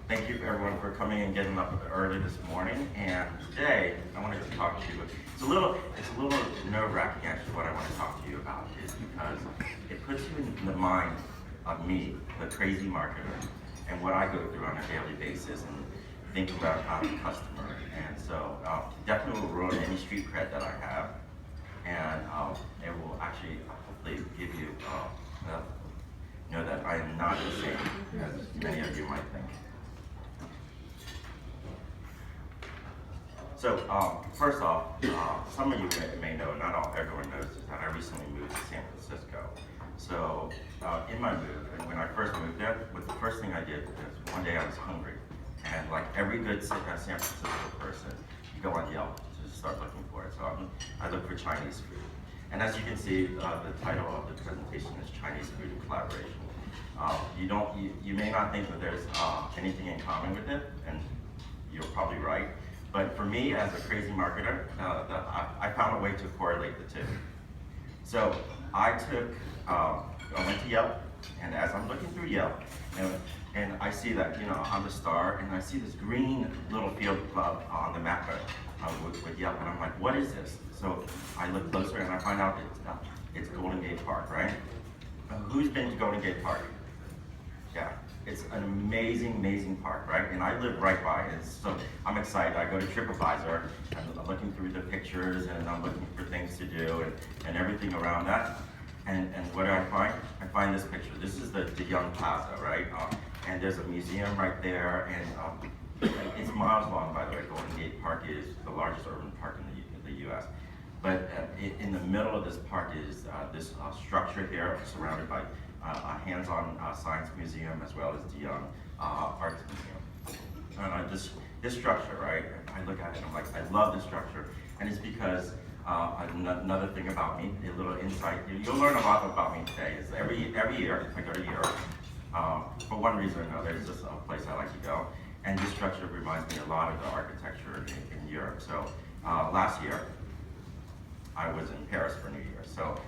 Thank you everyone for coming and getting up early this morning. And today I wanted to talk to you. It's a little nerve-wracking actually. What I want to talk to you about is because it puts you in the mind of me, the crazy marketer, and what I go through on a daily basis, and thinking about the customer. And so definitely will ruin any street cred that I have, and it will actually hopefully give you know that I am not the same as many of you might think. So first off, some of you may know, not everyone knows, is that I recently moved to San Francisco. So in my move, and when I first moved there, the first thing I did was one day I was hungry. And like every good San Francisco person, you go on Yelp to start looking for it. So I look for Chinese food. And as you can see, the title of the presentation is Chinese Food and Collaboration. You may not think that there's anything in common with it, and you're probably right. But for me, as a crazy marketer, I found a way to correlate the two. So I went to Yelp, and as I'm looking through Yelp, and I see that, I'm the star, and I see this green little field club on the map with Yelp, and I'm like, what is this? So I look closer, and I find out it's Golden Gate Park, right? Who's been to Golden Gate Park? Yeah, it's an amazing, amazing park, right? And I live right by it, so I'm excited. I go to TripAdvisor, and I'm looking through the pictures, and I'm looking for things to do, and everything around that. And what do I find? I find this picture. This is the Young Plaza, right? And there's a museum right there, and it's miles long, by the way. Golden Gate Park is the largest urban park in the U.S. But in the middle of this park is this structure here, surrounded by a hands-on science museum, as well as the Young Arts Museum. And this structure, right? I look at it and I'm like, I love this structure, and it's because another thing about me, a little insight. You'll learn a lot about me today. Is every year I go to Europe. For one reason or another, it's just a place I like to go, and this structure reminds me a lot of the architecture in Europe. So last year, I was in Paris for New Year's. So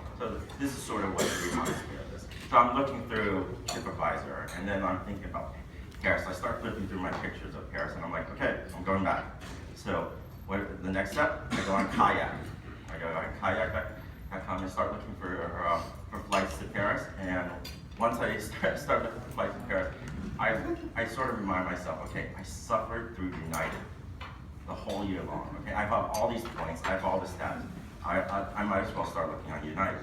this is sort of what reminds me of this. So I'm looking through TripAdvisor, and then I'm thinking about Paris. I start flipping through my pictures of Paris, and I'm like, okay, I'm going back. So the next step? I go on Kayak. I go on kayak.com and start looking for flights to Paris. And once I start looking for flights to Paris, I sort of remind myself, okay, I suffered through United the whole year long. Okay, I have all these points, I have all the stats. I might as well start looking on United.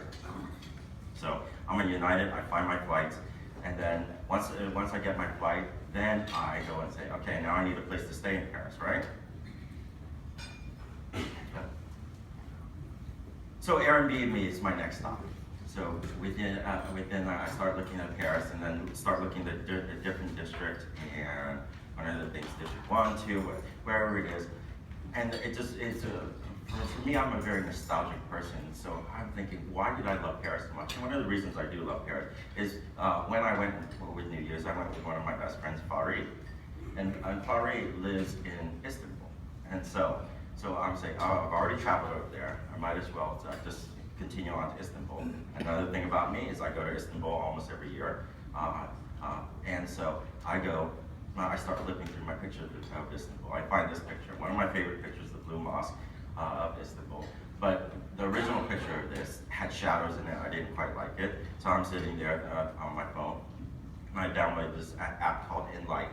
So I'm on United, I find my flights, and then once I get my flight, then I go and say, okay, now I need a place to stay in Paris, right? So Airbnb is my next stop. So within I start looking at Paris, and then start looking at the different districts, and one of the things, District 1, 2, wherever it is. And for me, I'm a very nostalgic person, so I'm thinking, why did I love Paris so much? And one of the reasons I do love Paris is when I went with New Year's, I went with one of my best friends, Farid. And Farid lives in Istanbul. And so I'm saying, oh, I've already traveled over there. I might as well just continue on to Istanbul. Another thing about me is I go to Istanbul almost every year. And so I start flipping through my pictures of Istanbul. I find this picture. One of my favorite pictures, the Blue Mosque of Istanbul. But the original picture of this had shadows in it. I didn't quite like it. So I'm sitting there on my phone, and I downloaded this app called Enlight.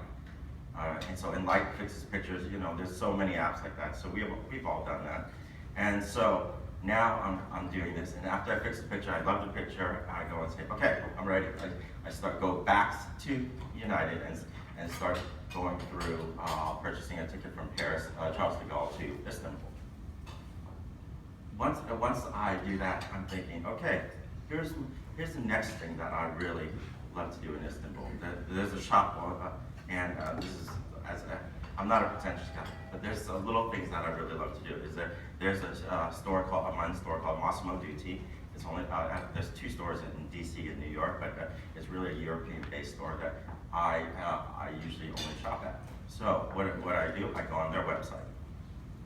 And so Enlight fixes pictures. There's so many apps like that. So we've all done that. And so now I'm doing this. And after I fix the picture, I love the picture. I go and say, okay, I'm ready. I go back to United and start going through purchasing a ticket from Paris, Charles de Gaulle to Istanbul. Once I do that, I'm thinking, okay, here's the next thing that I really love to do in Istanbul. There's a shop, and I'm not a pretentious guy, but there's little things that I really love to do. There's a men's store called Massimo Dutti. It's only there's 2 stores in DC and New York, but it's really a European-based store that I usually only shop at. So what I do, I go on their website,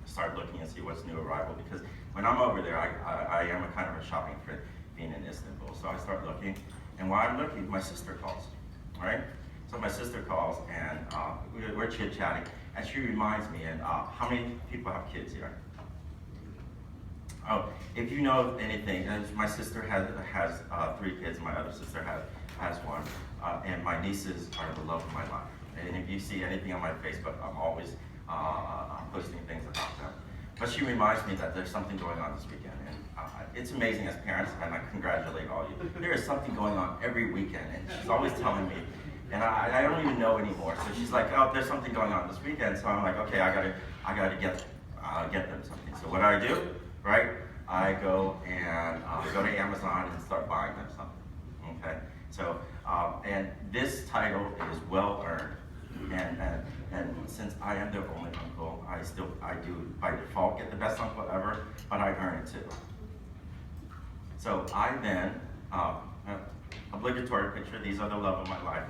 start looking and see what's new arrival, because when I'm over there, I am a kind of a shopping fiend in Istanbul. So I start looking, and while I'm looking, my sister calls, right? So my sister calls, and we're chit-chatting, and she reminds me, and how many people have kids here? Oh, if you know anything, and my sister has 3 kids, my other sister has 1, and my nieces are the love of my life. And if you see anything on my Facebook, I'm always posting things about them. But she reminds me that there's something going on this weekend, and it's amazing as parents, and I congratulate all you. There is something going on every weekend, and she's always telling me, and I don't even know anymore. So she's like, oh, there's something going on this weekend. So I'm like, okay, I gotta get them something. So what do? Right? I go to Amazon and start buying them something. Okay? So and this title is well earned, and since I am their only uncle, I do by default get the best uncle ever, but I earn it too. So I then obligatory picture. These are the love of my life.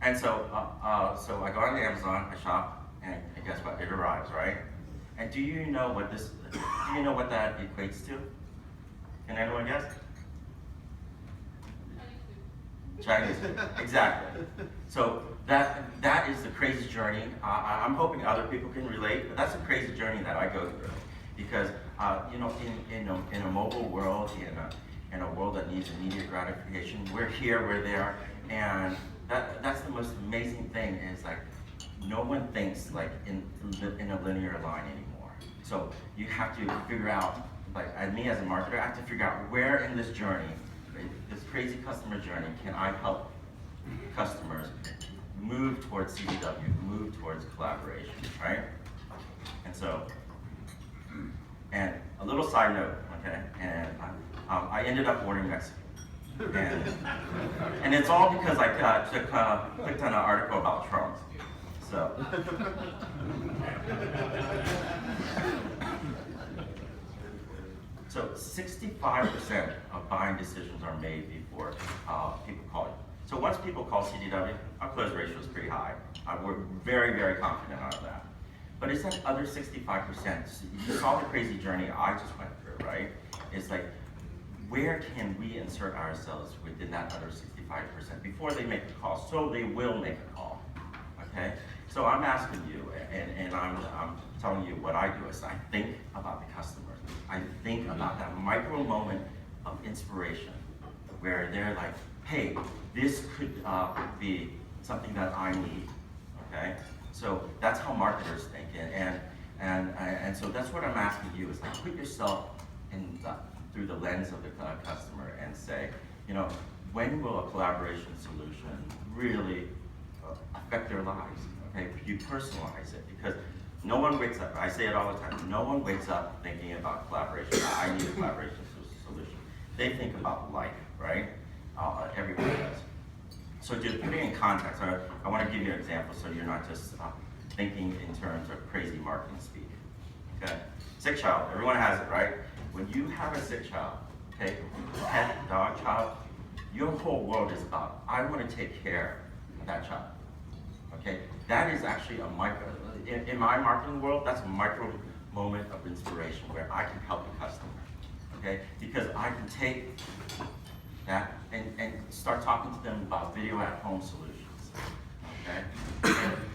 And so I go on Amazon, I shop, and guess what? It arrives, right? And do you know what that equates to? Can anyone guess? Chinese, exactly. So that is the crazy journey. I'm hoping other people can relate, but that's a crazy journey that I go through, because in a mobile world, in a world that needs immediate gratification, we're here, we're there, and that's the most amazing thing is like no one thinks like in a linear line anymore. So you have to figure out, like me as a marketer, I have to figure out where in this journey, this crazy customer journey, can I help customers move towards CDW, move towards collaboration, right? And so, and a little side note, okay, and I ended up ordering Mexican. And it's all because I clicked on an article about Trump. So 65% of buying decisions are made before people call you. So once people call CDW, our close ratio is pretty high. We're very, very confident out of that. But it's that other 65%. You saw the crazy journey I just went through, right? It's like, where can we insert ourselves within that other 65% before they make a call? So they will make a call, okay? So I'm asking you, and I'm telling you what I do is I think about the customers. I think about that micro moment of inspiration where they're like, hey, this could be something that I need, okay? So that's how marketers think, and so that's what I'm asking you is like put yourself in through the lens of the customer and say, when will a collaboration solution really affect their lives? Okay, you personalize it, because no one wakes up, I say it all the time, no one wakes up thinking about collaboration. I need a collaboration solution. They think about life, right? Everybody does. So to put it in context, I want to give you an example so you're not just thinking in terms of crazy marketing speak. Okay? Sick child, everyone has it, right? When you have a sick child, okay, pet, dog, child, your whole world is about, I want to take care of that child. Okay? That is actually a micro, in my marketing world, that's a micro moment of inspiration where I can help the customer. Okay? Because I can take that and start talking to them about video at home solutions. Okay?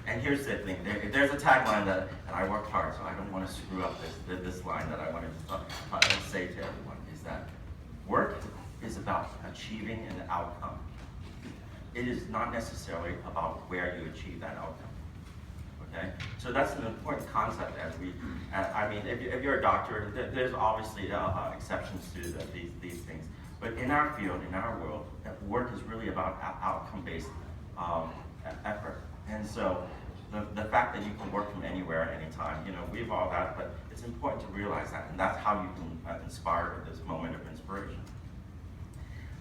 And here's the thing, there's a tagline that I worked hard, so I don't want to screw up this line that I wanted to say to everyone, is that work is about achieving an outcome. It is not necessarily about where you achieve that outcome. Okay? So that's an important concept as if you're a doctor, there's obviously exceptions to these things. But in our field, in our world, work is really about outcome-based effort. And so the fact that you can work from anywhere, anytime, we've all that, but it's important to realize that, and that's how you can inspire this moment of inspiration.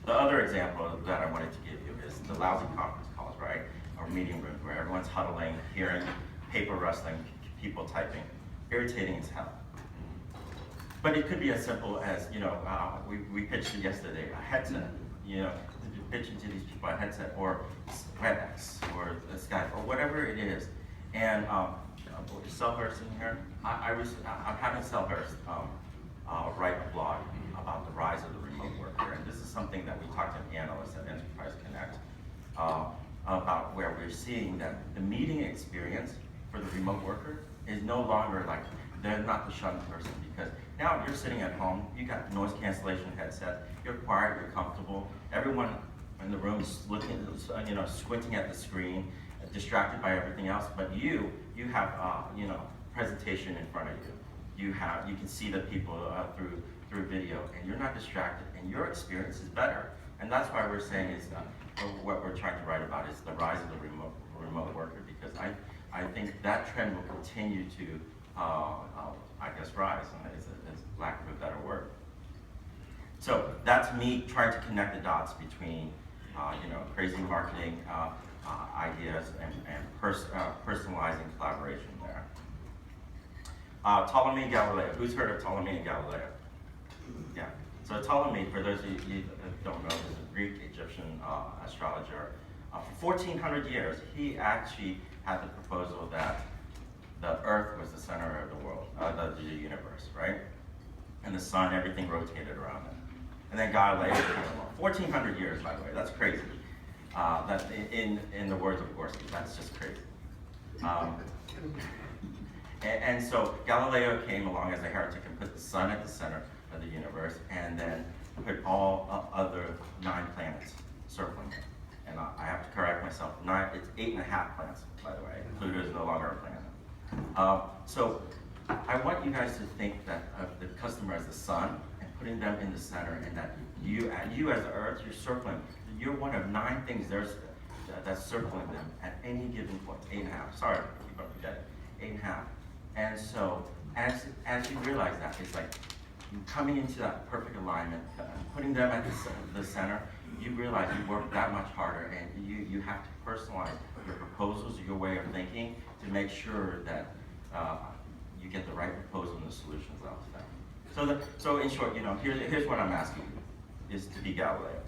The other example that I wanted to give you is the lousy conference calls, right? Or meeting rooms where everyone's huddling, hearing, paper rustling, people typing, irritating as hell. But it could be as simple as, we pitched it yesterday, a headset, pitching to these people a headset, or WebEx, or Skype, or whatever it is. And Selhurst in here, I'm having Selhurst write a blog about the rise of the remote worker. And this is something that we talked to analysts at Enterprise Connect about where we're seeing that the meeting experience for the remote worker is no longer like, they're not the shunned person, because now you're sitting at home, you got noise cancellation headset, you're quiet, you're comfortable, everyone in the room is looking, squinting at the screen, distracted by everything else, but you have, presentation in front of you. You can see the people through video, and you're not distracted, and your experience is better. And that's why we're saying is what we're trying to write about is the rise of the remote worker, because I think that trend will continue to, rise, is lack of a better word. So that's me trying to connect the dots between, crazy marketing ideas and personalizing collaboration there. Ptolemy and Galileo. Who's heard of Ptolemy and Galileo? Yeah. So Ptolemy, for those of you that don't know, is a Greek Egyptian astrologer. For 1,400 years, he actually had the proposal that the Earth was the center of the world, the universe, right? And the sun, everything rotated around it. And then Galileo came along. 1,400 years, by the way, that's crazy. That in the words of Gorski, that's just crazy. And so Galileo came along as a heretic and put the sun at the center of the universe, and then put all other 9 planets circling it. And I have to correct myself, it's 8.5 planets, by the way. Pluto is no longer a planet. So I want you guys to think that of the customer as the sun, and putting them in the center, and that you as the Earth, you're circling. You're one of 9 things that's circling them at any given point. 8.5. Sorry, I keep on forgetting. 8.5. And so as you realize that, it's like coming into that perfect alignment, putting them at the center, you realize you work that much harder, and you have to personalize your proposals, your way of thinking, to make sure that you get the right proposal and the solutions out to them. So in short, here's what I'm asking you, is to be Galileo.